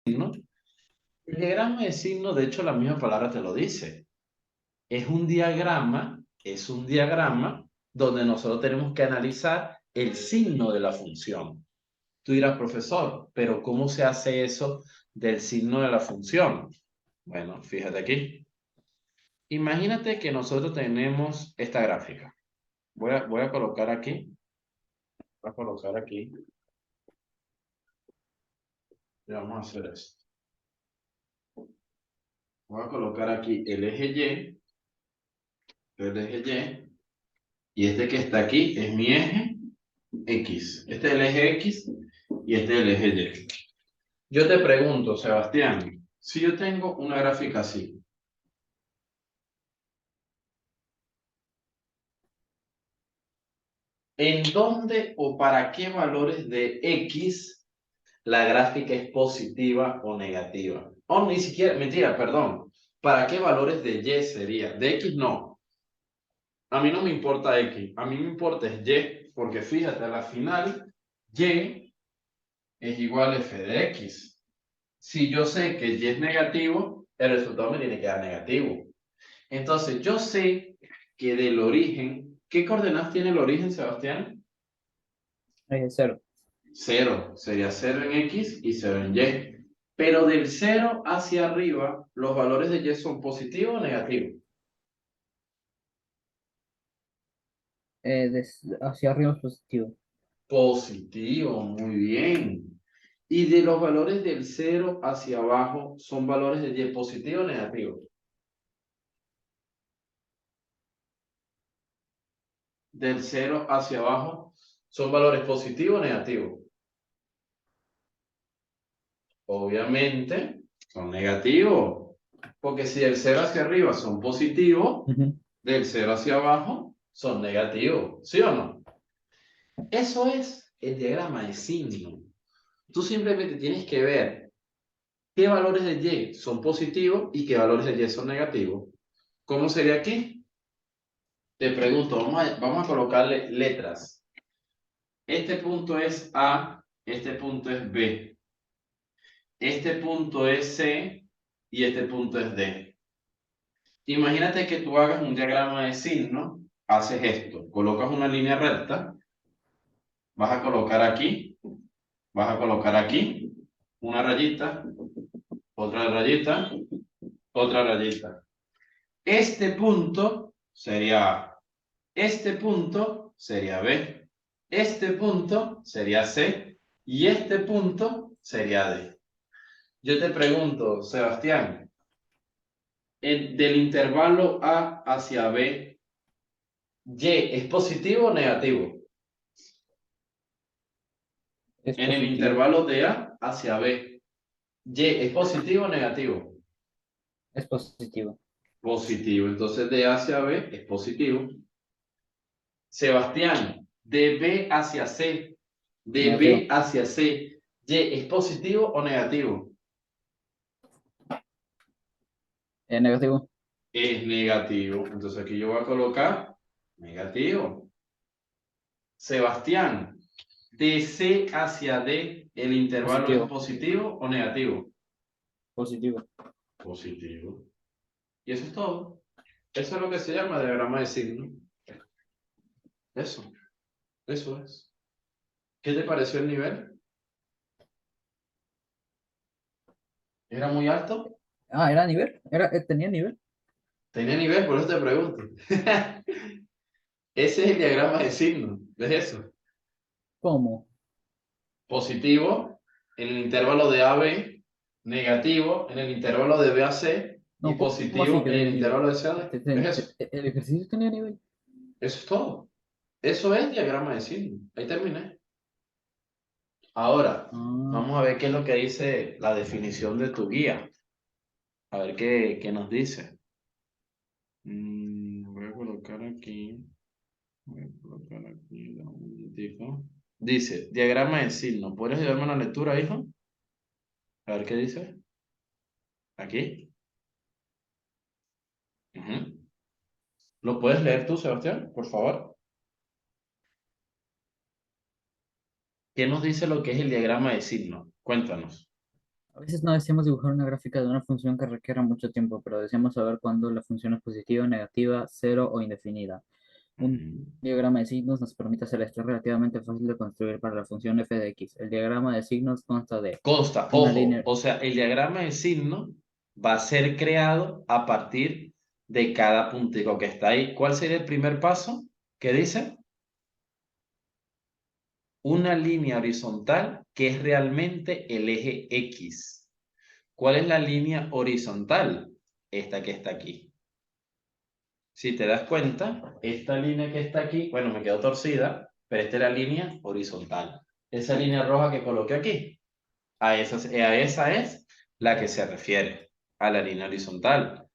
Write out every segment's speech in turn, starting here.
signo. El diagrama de signo, de hecho, la misma palabra te lo dice. Es un diagrama donde nosotros tenemos que analizar el signo de la función. Tú dirás, profesor, pero ¿cómo se hace eso del signo de la función? Bueno, fíjate aquí. Imagínate que nosotros tenemos esta gráfica. Voy a colocar aquí. Voy a colocar aquí. Y vamos a hacer esto. Voy a colocar aquí el eje Y, este que está aquí es mi eje X. Este es el eje X y este es el eje Y. Yo te pregunto, Sebastián, si yo tengo una gráfica así, ¿en dónde o para qué valores de X la gráfica es positiva o negativa? O ni siquiera, mentira, perdón. ¿Para qué valores de Y sería? De X no. A mí no me importa X, a mí me importa es Y, porque fíjate, a la final, Y es igual a f de X. Si yo sé que Y es negativo, el resultado me tiene que dar negativo. Entonces, yo sé que del origen, ¿qué coordenadas tiene el origen, Sebastián? 0. 0, sería 0 en X y 0 en Y. Pero del 0 hacia arriba, ¿los valores de Y son positivos o negativos? Hacia arriba es positivo. Positivo, muy bien. Y de los valores del 0 hacia abajo, ¿son valores de Y positivo o negativo? Del 0 hacia abajo, ¿son valores positivos o negativos? Obviamente, son negativos. Porque si del 0 hacia arriba son positivos, Ujú. del 0 hacia abajo son negativos. ¿Sí o no? Eso es el diagrama de signo. Tú simplemente tienes que ver qué valores de Y son positivos y qué valores de Y son negativos. ¿Cómo sería aquí? Te pregunto, vamos a colocarle letras. Este punto es A, este punto es B, este punto es C y este punto es D. Imagínate que tú hagas un diagrama de signo, haces esto, colocas una línea recta, vas a colocar aquí, vas a colocar aquí, una rayita, otra rayita. Este punto sería A, este punto sería B, este punto sería C y este punto sería D. Yo te pregunto, Sebastián, del intervalo A hacia B, ¿Y es positivo o negativo? Es En el positivo. intervalo de A hacia B, ¿Y es positivo o negativo? Es positivo. Positivo. Entonces de A hacia B es positivo. Sebastián, de B hacia C, de B Negativo. hacia C, ¿Y es positivo o negativo? Negativo. Es negativo. Entonces aquí yo voy a colocar negativo. Sebastián, de C hacia D, ¿el intervalo es Positivo. positivo o negativo? Positivo. Positivo. Y eso es todo. Eso es lo que se llama diagrama de signo. Eso, eso es. ¿Qué te pareció el nivel? ¿Era muy alto? Ah, ¿era nivel? ¿Tenía nivel? Tenía nivel, por eso te pregunto. Ese es el diagrama de signo. ¿Ves eso? ¿Cómo? Positivo en el intervalo de AB, negativo en el intervalo de B a C y No, ¿cómo así positivo que en el tenía nivel? intervalo de C a D. ¿Ves eso? ¿El ejercicio tenía nivel? Eso es todo. Eso es diagrama de signo. Ahí terminé. Ahora, Ah, vamos a ver qué es lo que dice la definición de tu guía. A ver qué nos dice. Voy a colocar aquí. Voy a colocar aquí. Dame un minutico. Dice, diagrama de signo. ¿Puedes ayudarme en la lectura, hijo? A ver qué dice. Aquí. Ujú. ¿Lo puedes leer tú, Sebastián? Por favor. ¿Qué nos dice lo que es el diagrama de signo? Cuéntanos. A veces no deseamos dibujar una gráfica de una función que requiera mucho tiempo, pero deseamos saber cuándo la función es positiva, negativa, cero o indefinida. Un Ujú. diagrama de signos nos permite hacer esto. Es relativamente fácil de construir para la función f de x. El diagrama de signos consta de Consta, una ojo, línea. o sea, el diagrama de signo va a ser creado a partir de cada puntico que está ahí. ¿Cuál sería el primer paso? ¿Qué dice? Una línea horizontal que es realmente el eje X. ¿Cuál es la línea horizontal? Esta que está aquí. Si te das cuenta, esta línea que está aquí, bueno, me quedó torcida, pero esta es la línea horizontal. Esa línea roja que coloqué aquí, a esa es la que se refiere, a la línea horizontal.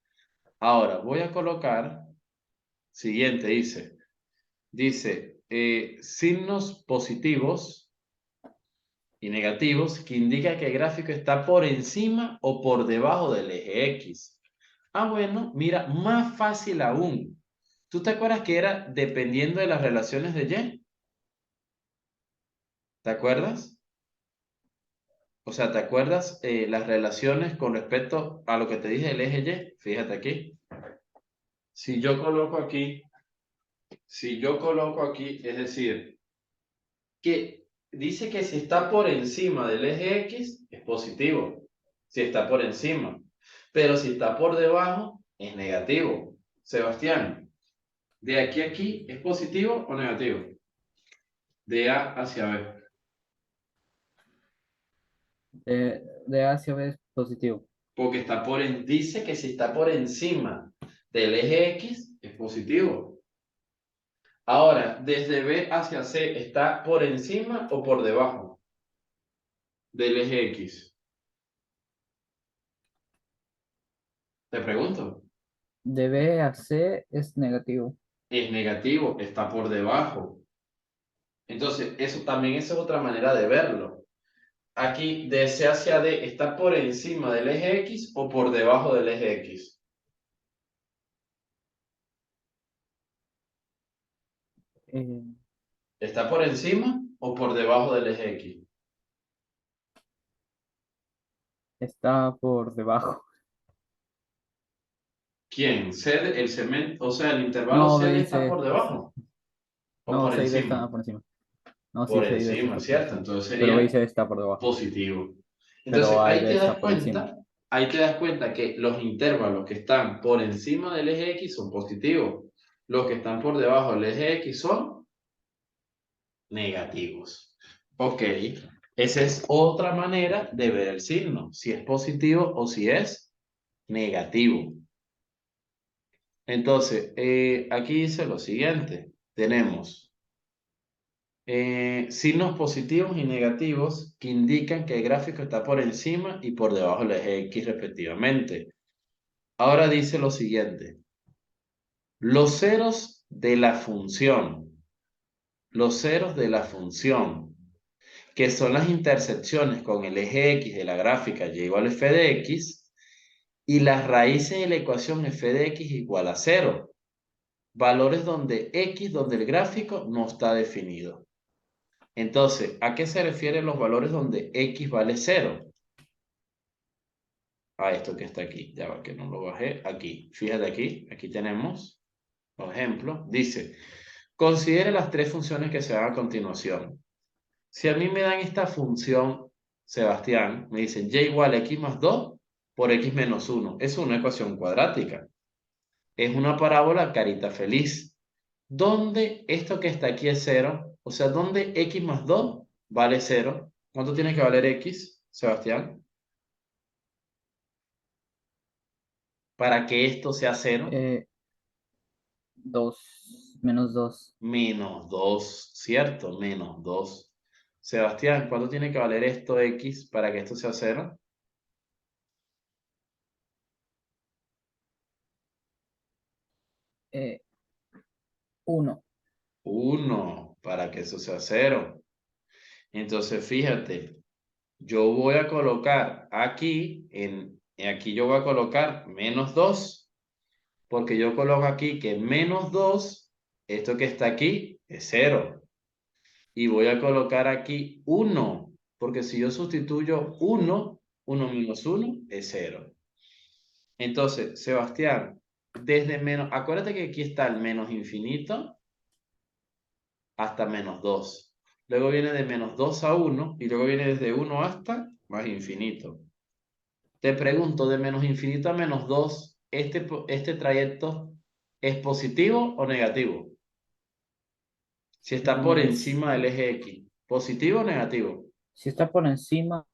Ahora, voy a colocar, siguiente dice, signos positivos y negativos que indica que el gráfico está por encima o por debajo del eje X. Ah, bueno, mira, más fácil aún. ¿Tú te acuerdas que era dependiendo de las relaciones de Y? ¿Te acuerdas? O sea, ¿te acuerdas las relaciones con respecto a lo que te dije del eje Y? Fíjate aquí. Si yo coloco aquí, si yo coloco aquí, es decir, que dice que si está por encima del eje X, es positivo. Si está por encima. Pero si está por debajo, es negativo. Sebastián, ¿de aquí a aquí es positivo o negativo? De A hacia B. De A hacia B es positivo. Porque dice que si está por encima del eje X, es positivo. Ahora, desde B hacia C, ¿está por encima o por debajo del eje X? Te pregunto. De B a C es negativo. Es negativo, está por debajo. Entonces, eso también esa es otra manera de verlo. Aquí, de C hacia D, ¿está por encima del eje X o por debajo del eje X? Eh, ¿Está por encima o por debajo del eje X? Está por debajo. ¿Quién? ¿CD, el cemento, o sea, el intervalo No, B CD y está C. por debajo o No, por C y D encima? están por encima. No, sí, Por C y D sí encima, está por ¿cierto? encima. Entonces Pero B y sería C está por debajo. positivo. Pero Entonces, A y B está por encima. ahí te das cuenta que los intervalos que están por encima del eje X son positivos. Los que están por debajo del eje X son negativos. Ok, esa es otra manera de ver el signo, si es positivo o si es negativo. Entonces, aquí dice lo siguiente. Tenemos signos positivos y negativos que indican que el gráfico está por encima y por debajo del eje X respectivamente. Ahora dice lo siguiente. Los ceros de la función, los ceros de la función, que son las intersecciones con el eje X de la gráfica y igual a f de x, y las raíces de la ecuación f de x igual a 0. Valores donde el gráfico no está definido. Entonces, ¿a qué se refieren los valores donde x vale 0? A esto que está aquí. Ya va, que no lo bajé. Aquí. Fíjate aquí. Aquí tenemos, por ejemplo, dice, considere las tres funciones que se dan a continuación. Si a mí me dan esta función, Sebastián, me dicen y igual a x más 2 por x menos 1. Es una ecuación cuadrática. Es una parábola carita feliz. ¿Dónde esto que está aquí es 0? O sea, ¿dónde x más 2 vale 0? ¿Cuánto tiene que valer x, Sebastián? Para que esto sea 0. Eh, 2, menos 2. Menos 2, ¿cierto? Menos 2. Sebastián, ¿cuánto tiene que valer esto x para que esto sea 0? 1. 1 para que eso sea 0. Entonces, fíjate, yo voy a colocar aquí, aquí yo voy a colocar menos 2, porque yo coloco aquí que menos 2, esto que está aquí, es 0. Y voy a colocar aquí 1, porque si yo sustituyo 1 1 menos 1 es 0. Entonces, Sebastián, desde menos, acuérdate que aquí está el menos infinito hasta menos 2. Luego viene de menos 2 a 1 y luego viene desde 1 hasta más infinito. Te pregunto, de menos infinito a menos 2, ¿este trayecto es positivo o negativo? Si está por encima del eje X, ¿positivo o negativo? Si está por encima,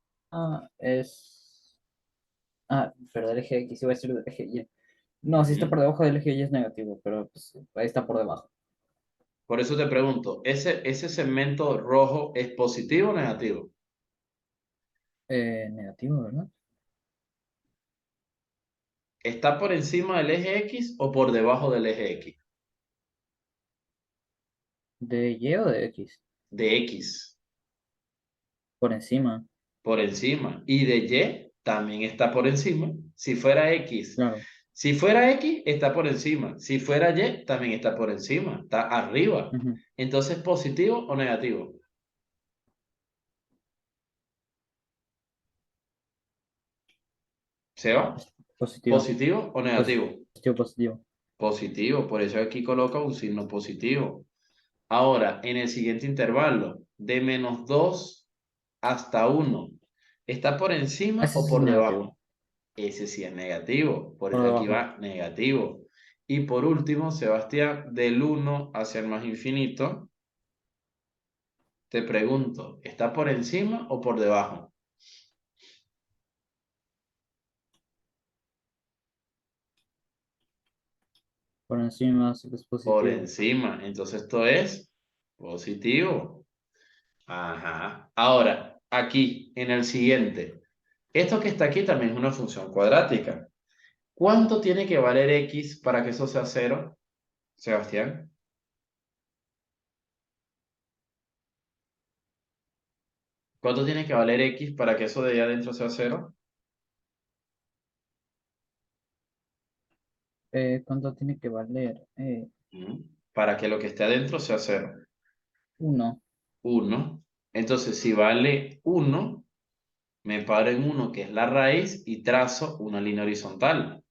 es... Ah, pero del eje X, iba a decir del eje Y. No, si está Ujú. por debajo del eje Y es negativo, pero pues, ahí está por debajo. Por eso te pregunto, ¿ese segmento rojo es positivo o negativo? Negativo, ¿verdad? ¿Está por encima del eje X o por debajo del eje X? ¿De Y o de X? De X, Por encima, por encima. Y de Y también está por encima. Si fuera X, claro. si fuera X, está por encima. Si fuera Y, también está por encima. Está arriba. Ujú. Entonces, ¿positivo o negativo? ¿Seba? Positivo, ¿Positivo o negativo? positivo, positivo. Positivo. Por eso aquí coloca un signo positivo. Ahora, en el siguiente intervalo, de menos 2 hasta 1, ¿está por encima Ese o sí es por negativo, debajo? Ese sí es negativo, por por eso aquí debajo. va negativo. Y por último, Sebastián, del 1 hacia el más infinito, te pregunto, ¿está por encima o por debajo? Por encima sí que es Por positivo. encima. Entonces esto es positivo. Ajá. Ahora, aquí, en el siguiente. Esto que está aquí también es una función cuadrática. ¿Cuánto tiene que valer x para que eso sea cero, Sebastián? ¿Cuánto tiene que valer x para que eso de allá adentro sea cero? ¿Cuánto tiene que valer? Para que lo que esté adentro sea cero. 1. 1. Entonces, si vale 1, me paro en 1, que es la raíz, y trazo una línea horizontal,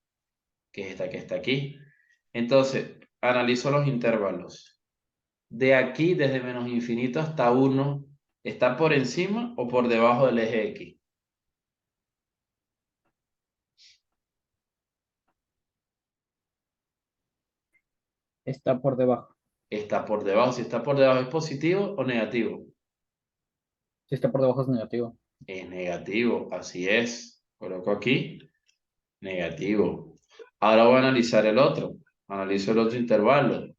que es esta que está aquí. Entonces, analizo los intervalos. De aquí, desde menos infinito hasta 1, ¿está por encima o por debajo del eje X? Está por debajo. Está por debajo. Si está por debajo, ¿es positivo o negativo? Si está por debajo es negativo. Es negativo, así es. Coloco aquí, negativo. Ahora voy a analizar el otro. Analizo el otro intervalo.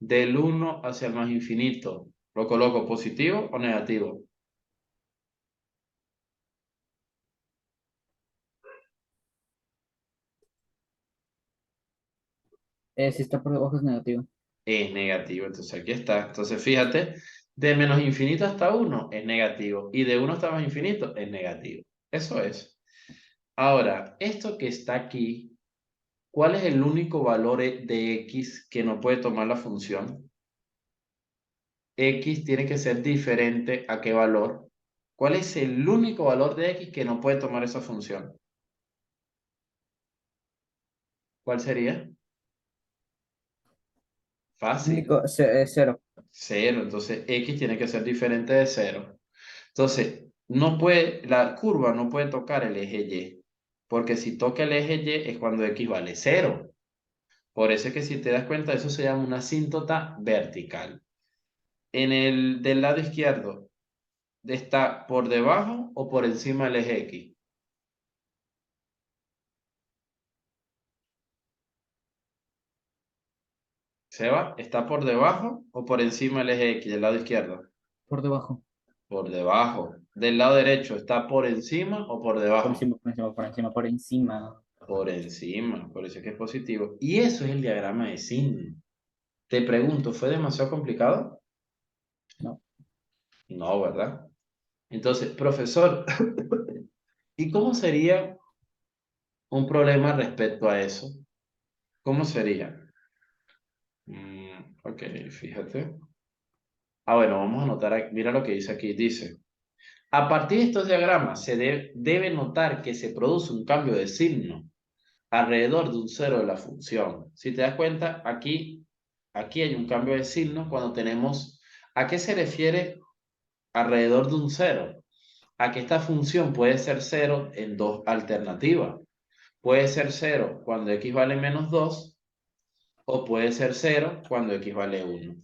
Del 1 hacia el más infinito. ¿Lo coloco positivo o negativo? Si está por debajo es negativo. Es negativo, entonces aquí está. Entonces fíjate, de menos infinito hasta 1 es negativo y de 1 hasta más infinito es negativo. Eso es. Ahora, esto que está aquí, ¿cuál es el único valor de x que no puede tomar la función? X tiene que ser diferente a qué valor. ¿Cuál es el único valor de x que no puede tomar esa función? ¿Cuál sería? Fácil. Único, 0. Cero. Entonces x tiene que ser diferente de cero. Entonces, no puede, la curva no puede tocar el eje Y, porque si toca el eje Y es cuando x vale cero. Por eso es que si te das cuenta, eso se llama una asíntota vertical. En el del lado izquierdo, ¿está por debajo o por encima del eje X? Seba, ¿está por debajo o por encima del eje X del lado izquierdo? Por debajo. Por debajo. Del lado derecho, ¿está por encima o por Por debajo? encima, por encima, por encima, por encima. Por encima, por eso es que es positivo. Y eso es el diagrama de signo. Te pregunto, ¿fue demasiado complicado? No. No, ¿verdad? Entonces, profesor, ¿y cómo sería un problema respecto a eso? ¿Cómo sería? Ok, fíjate. Ah, bueno, vamos a anotar aquí. Mira lo que dice aquí. Dice, A partir de estos diagramas se debe notar que se produce un cambio de signo alrededor de un cero de la función. Si te das cuenta, aquí hay un cambio de signo cuando tenemos... ¿A qué se refiere alrededor de un cero? A que esta función puede ser cero en dos alternativas. Puede ser cero cuando x vale menos 2 o puede ser cero cuando x vale 1.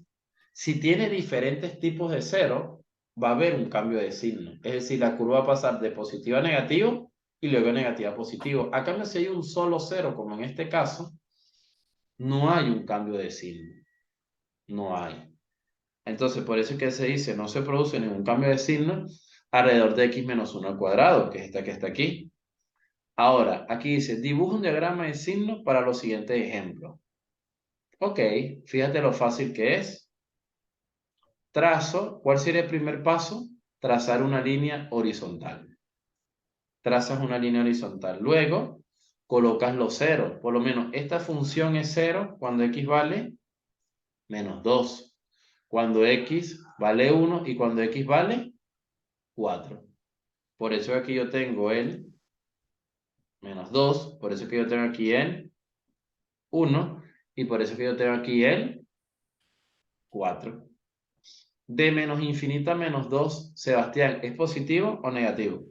Si tiene diferentes tipos de cero, va a haber un cambio de signo. Es decir, la curva va a pasar de positivo a negativo y luego de negativo a positivo. A cambio, si hay un solo cero, como en este caso, no hay un cambio de signo. No hay. Entonces, por eso es que se dice, no se produce ningún cambio de signo alrededor de x menos 1 al cuadrado, que es esta que está aquí. Ahora, aquí dice, dibuja un diagrama de signos para los siguientes ejemplos. Ok, fíjate lo fácil que es. Trazo, ¿cuál sería el primer paso? Trazar una línea horizontal. Trazas una línea horizontal. Luego, colocas los ceros. Por lo menos, esta función es 0 cuando x vale menos 2. Cuando x vale 1 y cuando x vale 4. Por eso aquí yo tengo el menos 2. Por eso que yo tengo aquí el 1. Y por eso que yo tengo aquí el 4. De menos infinito a menos 2, Sebastián, ¿es positivo o negativo?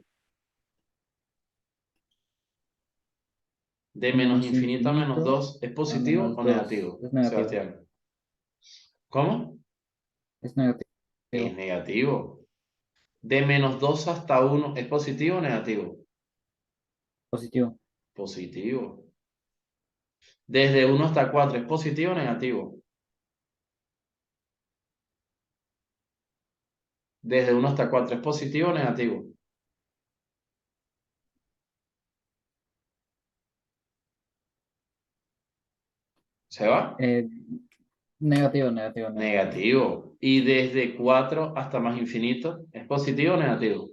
De menos Menos infinito a menos infinito 2, ¿es a positivo menos o 2. negativo, Es negativo. Sebastián? ¿Cómo? Es Es negativo. negativo. De menos 2 hasta 1, ¿es positivo o negativo? Positivo. Positivo. Desde 1 hasta 4, ¿es positivo o negativo? Desde 1 hasta 4, ¿es positivo o negativo? ¿Se va? Eh, negativo, negativo, negativo. Negativo. Y desde 4 hasta más infinito, ¿es positivo o negativo?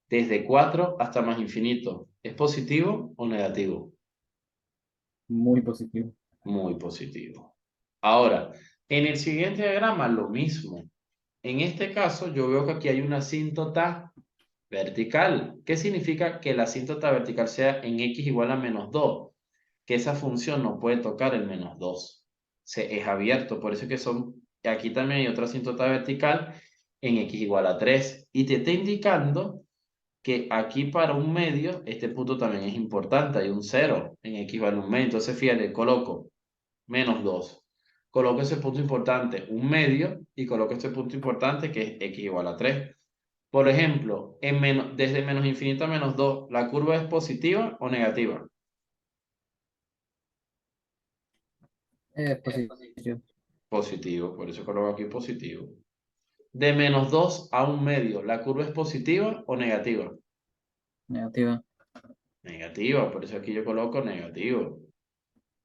Desde 4 hasta más infinito, ¿es positivo o negativo? Muy positivo. Muy positivo. Ahora, en el siguiente diagrama, lo mismo. En este caso, yo veo que aquí hay una asíntota vertical. ¿Qué significa que la asíntota vertical sea en x igual a menos 2? Que esa función no puede tocar el menos 2. Es abierto, por eso que son... Aquí también hay otra asíntota vertical en x igual a 3. Y te está indicando que aquí para un medio, este punto también es importante. Hay un 0 en x vale un medio. Entonces, fíjate, coloco menos 2. Coloco ese punto importante, un medio, y coloco este punto importante que es x igual a 3. Por ejemplo, desde menos infinito a menos 2, ¿la curva es positiva o negativa? Positivo. Positivo, por eso coloco aquí positivo. De menos 2 a un medio, ¿la curva es positiva o negativa? Negativa. Negativa, por eso aquí yo coloco negativo.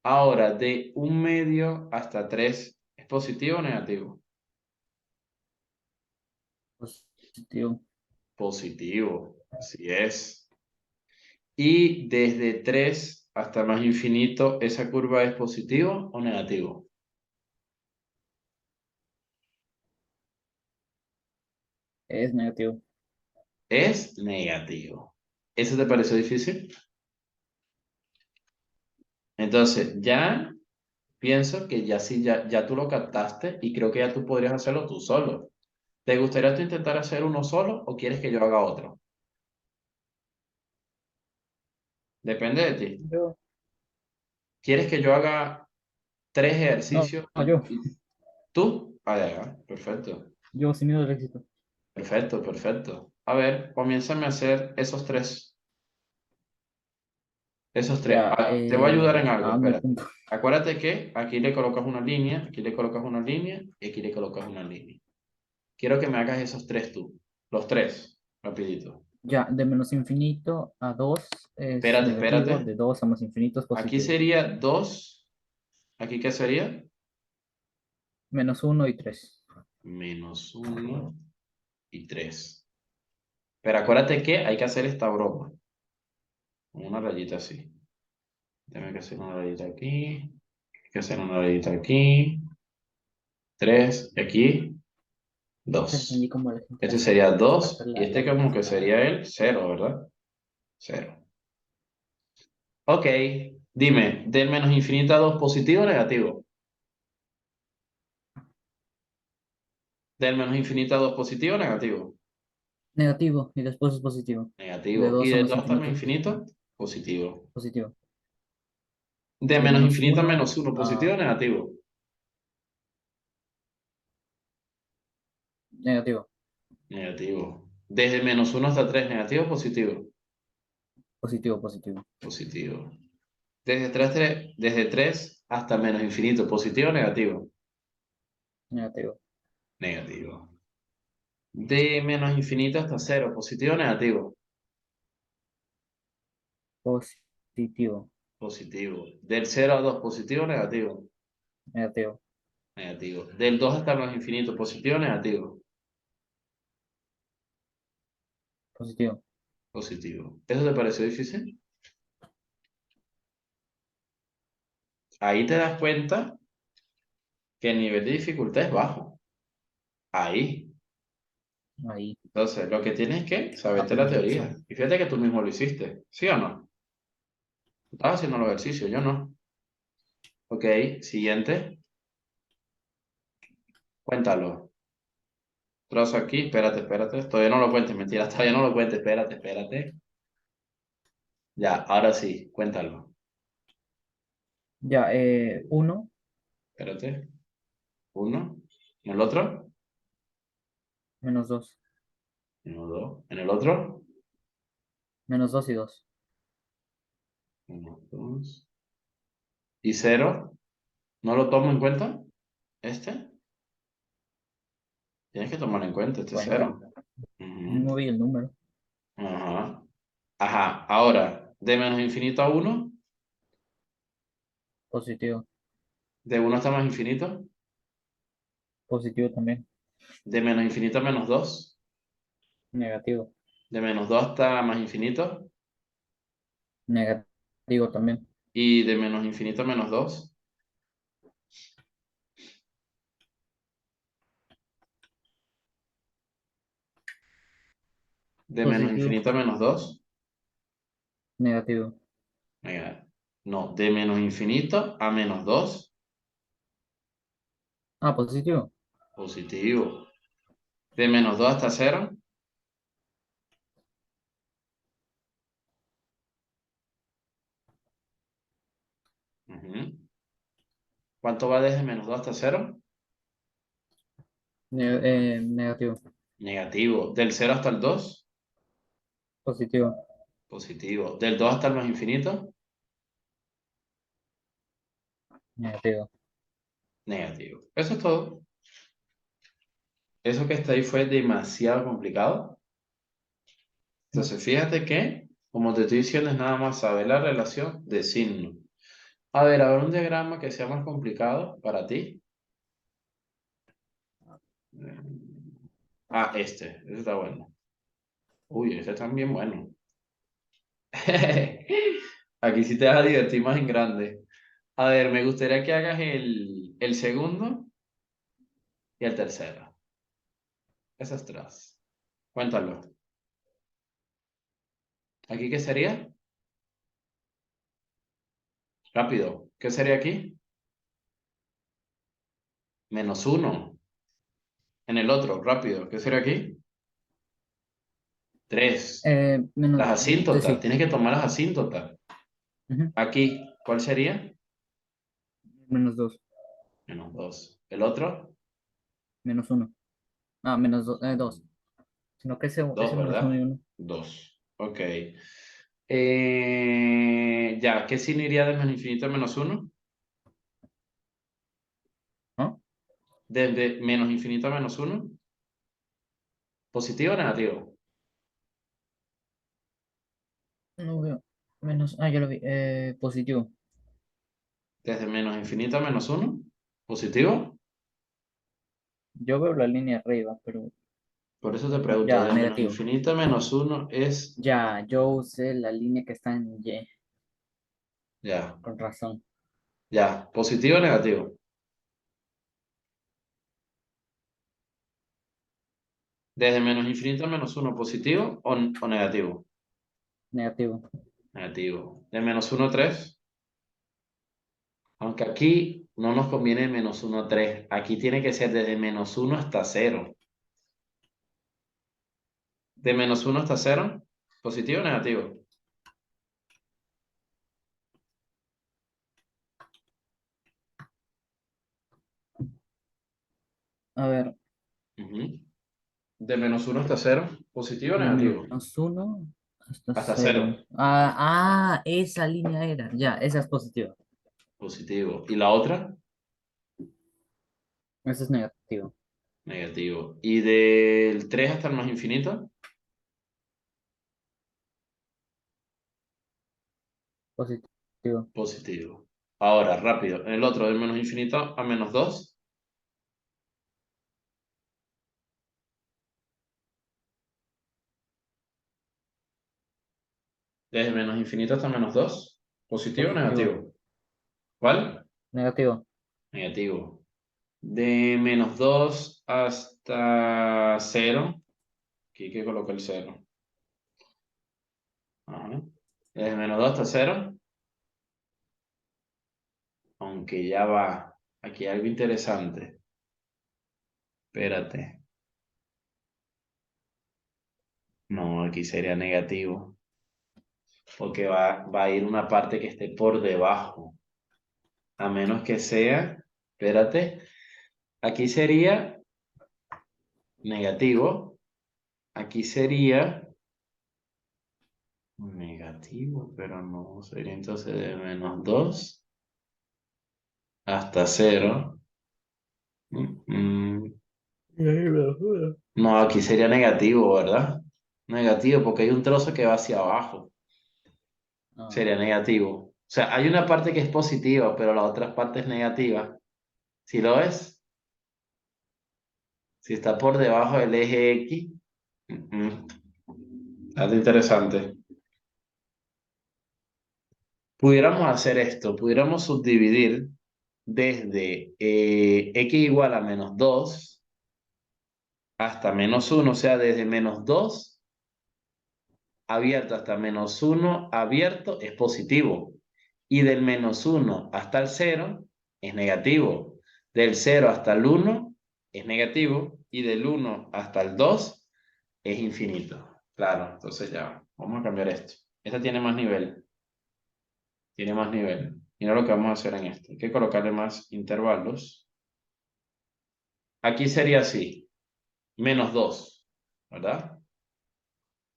Ahora, de un medio hasta 3, ¿es positivo o negativo? Positivo. Positivo, así es. Y desde 3 hasta más infinito, ¿esa curva es positivo o negativo? Es negativo. Es negativo. ¿Eso te pareció difícil? Entonces, ya pienso que ya sí, ya tú lo captaste y creo que ya tú podrías hacerlo tú solo. ¿Te gustaría tú intentar hacer uno solo o quieres que yo haga otro? Depende de ti. Yo. ¿Quieres que yo haga 3 No, ejercicios no, yo. y tú? Ah, ya, perfecto. Yo sin miedo al éxito. Perfecto, perfecto. A ver, comiénzame a hacer esos tres. Esos tres. Ya, Te voy a ayudar en algo, ¿a dónde espera. apunto? Acuérdate que aquí le colocas una línea, aquí le colocas una línea y aquí le colocas una línea. Quiero que me hagas esos tres tú. Los tres, rapidito. Ya, de menos infinito a 2 es Espérate, negativo, espérate. de 2 a más infinito es Aquí positivo. sería 2. ¿Aquí qué sería? Menos uno y 3. Menos 1 y 3. Pero acuérdate que hay que hacer esta broma. Una rayita así. Tengo que hacer una rayita aquí. Hay que hacer una rayita aquí. 3 aquí. 2. Entendí como la gente Este hace, sería hace 2 falta y la este como que velocidad. sería el 0, ¿verdad? 0. Ok, dime, del menos infinito a 2, ¿positivo o negativo? Del menos infinito a 2, ¿positivo o negativo? Negativo y después es positivo. De Negativo. ¿Y 2 a del más 2 hasta el más infinito es positivo. infinito? Positivo. Positivo. De De menos menos infinito a uno menos 1, ¿positivo a o negativo? negativo. Negativo. Desde menos 1 hasta 3, ¿negativo o positivo? Positivo, positivo. Positivo. Desde tres hasta menos infinito, ¿positivo o negativo? Negativo. Negativo. De menos infinito hasta cero, ¿positivo o negativo? Positivo. Positivo. Del cero a 2, ¿positivo o negativo? Negativo. Negativo. Del 2 hasta menos infinito, ¿positivo o negativo? Positivo. Positivo. ¿Eso te pareció difícil? Ahí te das cuenta que el nivel de dificultad es bajo. Ahí. Ahí. Entonces, lo que tienes es que saberte la Apenas lo sé. teoría. Y fíjate que tú mismo lo hiciste. ¿Sí o no? Tú estabas haciendo los ejercicios, yo no. Ok, siguiente. Cuéntalo. Trozo aquí, espérate. Todavía no lo cuentes, mentira, todavía no lo cuentes, espérate. Ya, ahora sí, cuéntalo. Ya, 1 Espérate. Uno. ¿En el otro? menos 2. Uno, dos. ¿En el otro? Menos 2 y 2. Uno, dos. ¿Y cero? ¿No lo tomo en cuenta? ¿Este? Tienes que tomar en cuenta este Cuenta. cero. Ujú. No vi el número. Ajá. Ajá. Ahora, de menos infinito a uno, Positivo. de uno hasta más infinito, Positivo también. de menos infinito a menos dos, Negativo. de menos dos hasta más infinito, Negativo también. y de menos infinito a menos dos, de menos Positivo. infinito a menos dos. Negativo. No, de menos infinito a menos dos, Ah, positivo. positivo. De menos 2 hasta cero. Ujú. ¿Cuánto va desde menos 2 hasta cero? Negativo. Negativo. Del cero hasta el dos, Positivo. positivo. Del 2 hasta el más infinito, Negativo. negativo. Eso es todo. Eso que está ahí fue demasiado complicado. No. Entonces, fíjate que, como te estoy diciendo, es nada más saber la relación de signo. A ver un diagrama que sea más complicado para ti. Este está bueno. Uy, este también bueno. Aquí sí te vas a divertir más en grande. A ver, me gustaría que hagas el segundo y el tercero. Esas tres. Cuéntalo. ¿Aquí qué sería? Rápido. ¿Qué sería aquí? Menos uno. En el otro, rápido. ¿Qué sería aquí? Tres. Menos, Las asíntotas. sí. Tienes que tomar las asíntotas. Ujú. Aquí, ¿cuál sería? Menos 2. Menos dos. ¿El otro? Menos 1. Ah, menos 2. Sino que Dos, ese menos uno y ¿verdad? uno. Dos. Ok. Ya, ¿qué signo iría de menos infinito a menos uno? ¿No? Desde menos infinito a menos uno. ¿Positivo o negativo? No veo. Menos. Ah, ya lo vi. Positivo. Desde menos infinito a menos uno. ¿Positivo? Yo veo la línea arriba, pero. Por eso te pregunto, Ya, de menos negativo. infinito a menos uno es... Ya, yo usé la línea que está en Y. Ya, Con razón. ya. ¿Positivo o negativo? Desde menos infinito a menos 1, ¿positivo o negativo? Negativo. Negativo. De menos 1 a 3. Aunque aquí no nos conviene menos 1 a 3. Aquí tiene que ser desde menos 1 hasta 0. De menos 1 hasta 0. ¿Positivo o negativo? A ver, Ujú. De menos 1 hasta 0. ¿Positivo o de negativo? -1 hasta Hasta 0. 0. Esa línea era. Ya, esa es positiva. Positivo. ¿Y la otra? Esa es negativo. Negativo. ¿Y del 3 hasta el más infinito? Positivo. Positivo. Ahora, rápido. En el otro, del menos infinito a menos 2. Desde menos infinito hasta menos 2. ¿Positivo o Positivo. negativo? ¿Cuál? Negativo. Negativo. De menos 2 hasta 0. Aquí que coloco el 0. Ajá. Desde menos 2 hasta 0. Aunque ya va. Aquí hay algo interesante. Espérate. No, aquí sería negativo. Porque va a ir una parte que esté por debajo. A menos que sea. Espérate. Aquí sería negativo. Aquí sería negativo, pero no sería entonces de menos 2 hasta 0. Mm, No, aquí sería negativo, ¿verdad? Negativo, porque hay un trozo que va hacia abajo. Ah, Sería negativo. O sea, hay una parte que es positiva, pero la otra parte es negativa. ¿Si lo ves? Si está por debajo del eje X. Algo interesante. Pudiéramos hacer esto, pudiéramos subdividir desde X igual a menos 2 hasta menos 1, o sea, desde menos 2 abierto hasta menos 1 abierto es positivo. Y del menos 1 hasta el 0 es negativo. Del 0 hasta el 1 es negativo. Y del 1 hasta el 2 es infinito. Claro, entonces ya, vamos a cambiar esto. Esta tiene más nivel. Tiene más nivel. Mira lo que vamos a hacer en esto. Hay que colocarle más intervalos. Aquí sería así. Menos 2, ¿verdad?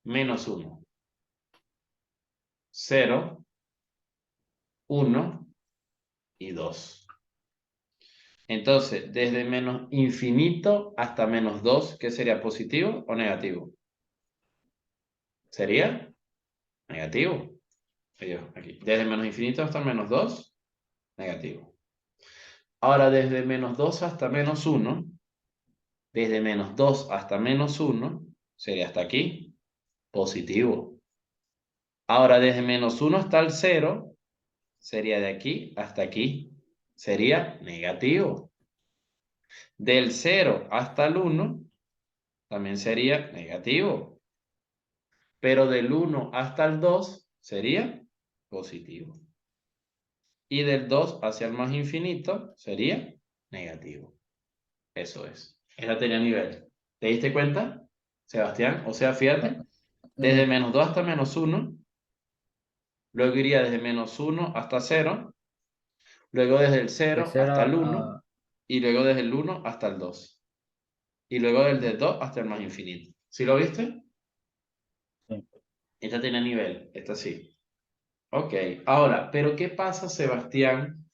Menos 1. 0, 1 y 2. Entonces, desde menos infinito hasta menos 2, ¿qué sería? ¿Positivo o negativo? ¿Sería? Negativo. Aquí. Desde menos infinito hasta menos 2, negativo. Ahora, desde menos 2 hasta menos 1, desde menos 2 hasta menos 1, sería hasta aquí, positivo. Ahora, desde menos 1 hasta el 0, sería de aquí hasta aquí, sería negativo. Del 0 hasta el 1, también sería negativo. Pero del 1 hasta el 2 sería positivo. Y del 2 hacia el más infinito sería negativo. Eso es. Esa tenía nivel. ¿Te diste cuenta, Sebastián? O sea, ah, fíjate, desde eh, menos 2 hasta menos 1, luego iría desde menos 1 hasta 0, luego desde el de 0 hasta 0 el 1, a... y luego desde el 1 hasta el 2. Y luego desde el 2 hasta el más infinito. ¿Sí lo viste? Sí. Esta tiene nivel, esta sí. Ok, ahora, pero ¿qué pasa, Sebastián?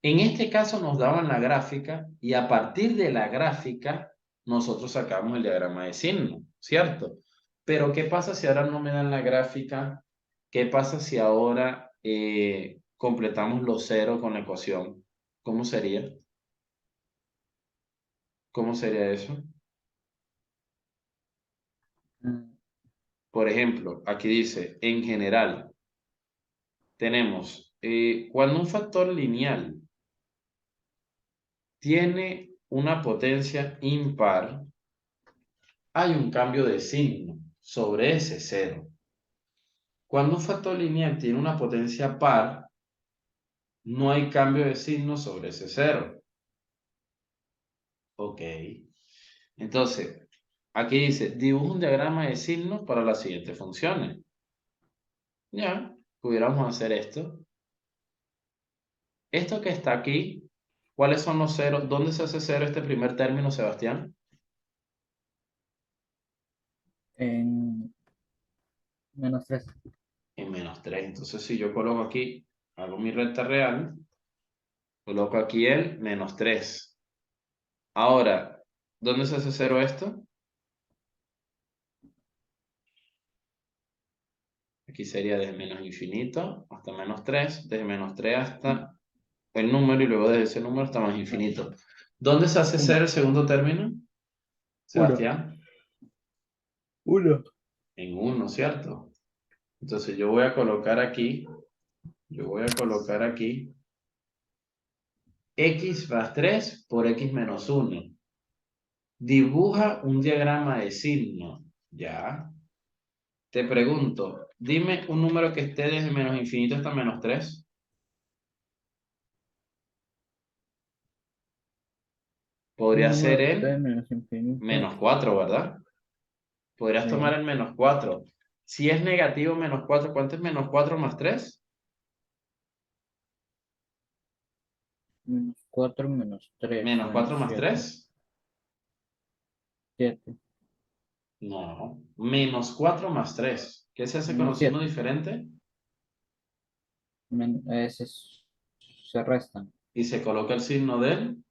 En este caso nos daban la gráfica y a partir de la gráfica nosotros sacamos el diagrama de signo, ¿cierto? Pero ¿qué pasa si ahora no me dan la gráfica? ¿Qué pasa si ahora completamos los ceros con la ecuación? ¿Cómo sería? ¿Cómo sería eso? Mm, Por ejemplo, aquí dice, en general, tenemos, cuando un factor lineal tiene una potencia impar, hay un cambio de signo sobre ese cero. Cuando un factor lineal tiene una potencia par, no hay cambio de signo sobre ese cero. Ok. Entonces, aquí dice, dibuja un diagrama de signos para las siguientes funciones. Ya, pudiéramos hacer esto. Esto que está aquí, ¿cuáles son los ceros? ¿Dónde se hace cero este primer término, Sebastián? En -3. En -3. Entonces, si yo coloco aquí, hago mi recta real, coloco aquí el -3. Ahora, ¿dónde se hace cero esto? Aquí sería desde menos infinito hasta -3, desde -3 hasta el número y luego desde ese número hasta más infinito. ¿Dónde se hace cero el segundo término, Uno. Sebastián? Uno. En 1, ¿cierto? Entonces yo voy a colocar aquí, x más 3 por x menos 1. Dibuja un diagrama de signo. Ya. Te pregunto, dime un número que esté desde menos infinito hasta -3. Un Podría número ser que esté el en menos infinito. -4, ¿verdad? Podrías tomar Sí. el -4. Si es negativo -4, ¿cuánto es -4 más 3? -4 -3 ¿-4 más -7. 3? 7. No. -4 más 3. ¿Qué se hace con los signos -7. diferentes? Ese se restan Y se coloca el signo del.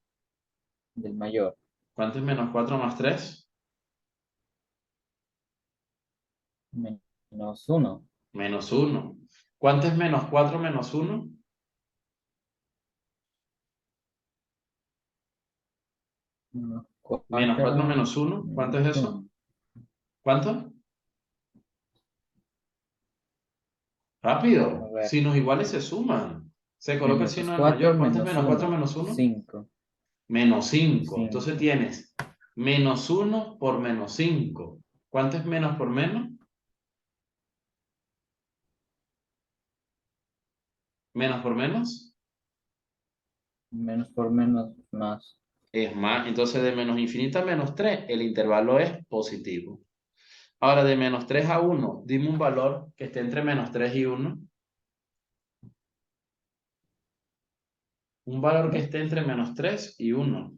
del mayor. ¿Cuánto es -4 más 3? -1. -1. ¿Cuánto es -4 menos 1? -4 -4 menos 1. ¿Cuánto es eso? -1. ¿Cuánto? A Rápido. ver. Signos iguales se suman. Se coloca el signo del -4 mayor. ¿Cuánto es -4 -1. menos 1? 5. -5. Entonces 5. tienes -1 por -5. ¿Cuánto es menos por menos? Menos por menos Menos por menos, más. es más. Entonces de menos infinito a -3, el intervalo es positivo. Ahora de -3 a 1, dime un valor que esté entre -3 y 1. Un valor que ¿No? esté entre -3 y 1.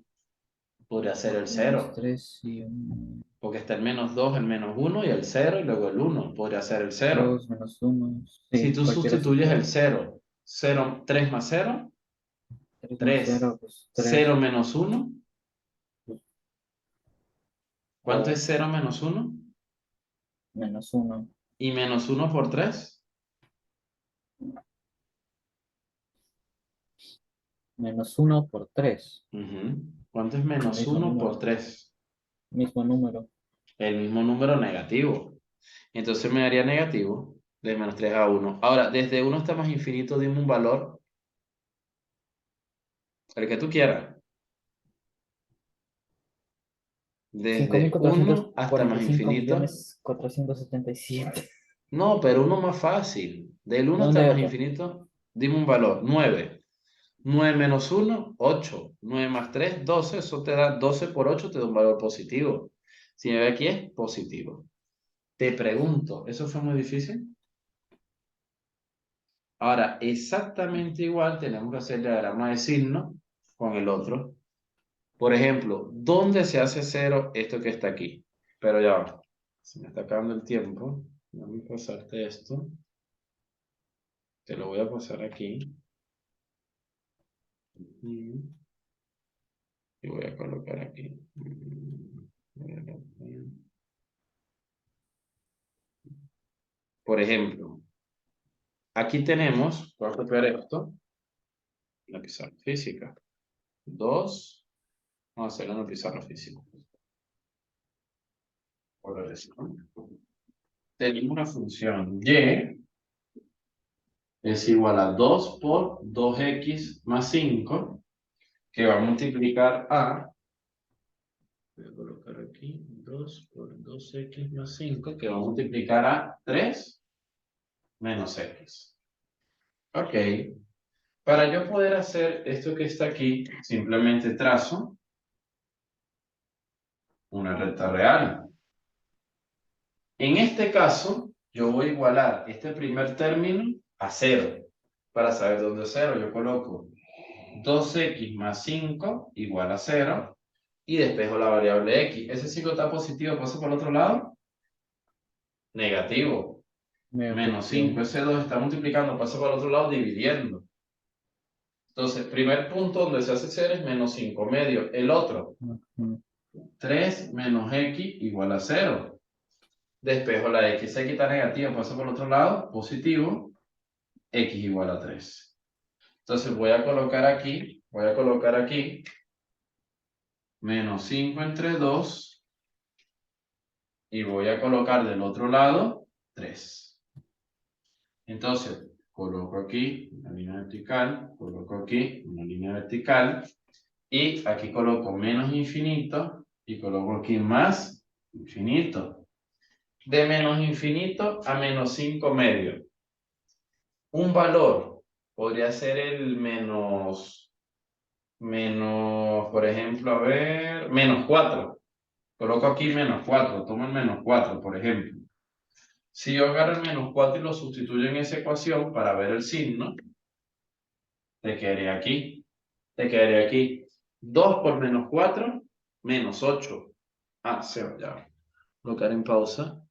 Podría ser el Menos 0. 3 y 1. Porque está el -2, el -1 y el 0 y luego el 1. Podría ser el 0. 2 -1. Si Sí, tú cualquiera se sustituyes el puede. 0, 0, 3 más 0, 3 más 3. 0, pues 0 3. menos 1. ¿Cuánto es 0 2 menos 1? -1. Y -1 por 3. -1 por 3. ¿Cuánto es El menos mismo 1 por número. 3? Mismo número. El mismo número negativo. Entonces me daría negativo de -3 a 1. Ahora, desde 1 hasta más infinito, dime un valor, el que tú quieras. Desde 1 hasta más 5.445 infinito. millones 477. No, pero uno más fácil. Del 1 hasta ¿Dónde hay más otro? infinito, dime un valor. 9. 9 menos 1, 8. 9 más 3, 12. Eso te da 12 por 8, te da un valor positivo. Si me ve aquí es positivo. Te pregunto, ¿eso fue muy difícil? Ahora, exactamente igual tenemos que hacer el diagrama de signo con el otro. Por ejemplo, ¿dónde se hace cero esto que está aquí? Pero ya va. Se me está acabando el tiempo. Voy a pasarte esto. Te lo voy a pasar aquí. Y voy a colocar aquí. Por ejemplo, aquí tenemos, voy a copiar esto, la pizarra física. 2, vamos a hacerlo en la pizarra física. Por eso. Tenemos una función y es igual a 2 por 2x más 5, que va a multiplicar a, voy a colocar aquí, 2 por 2x más 5, que va a multiplicar a 3 menos x. Ok. Para yo poder hacer esto que está aquí, simplemente trazo una recta real. En este caso, yo voy a igualar este primer término a 0. Para saber dónde es 0, yo coloco 2x más 5 igual a 0 y despejo la variable x. Ese 5 está positivo, pasa por el otro lado. Negativo. Menos 5. Ese 2 está multiplicando, pasa por el otro lado dividiendo. Entonces, primer punto donde se hace 0 es menos 5 medio. El otro, 3 menos x igual a 0. Despejo la x. X está negativa, pasa por el otro lado, positivo. X igual a 3. Entonces voy a colocar aquí, menos 5 entre 2 y voy a colocar del otro lado 3. Entonces, coloco aquí una línea vertical, coloco aquí una línea vertical y aquí coloco menos infinito y coloco aquí más infinito. De menos infinito a menos 5 medio. Un valor podría ser el por ejemplo, a ver, menos 4. Coloco aquí menos 4, tomo el menos 4, por ejemplo. Si yo agarro el menos 4 y lo sustituyo en esa ecuación para ver el signo, te quedaría aquí. 2 por menos 4, menos 8. Ah, 0, ya. Colocar en pausa.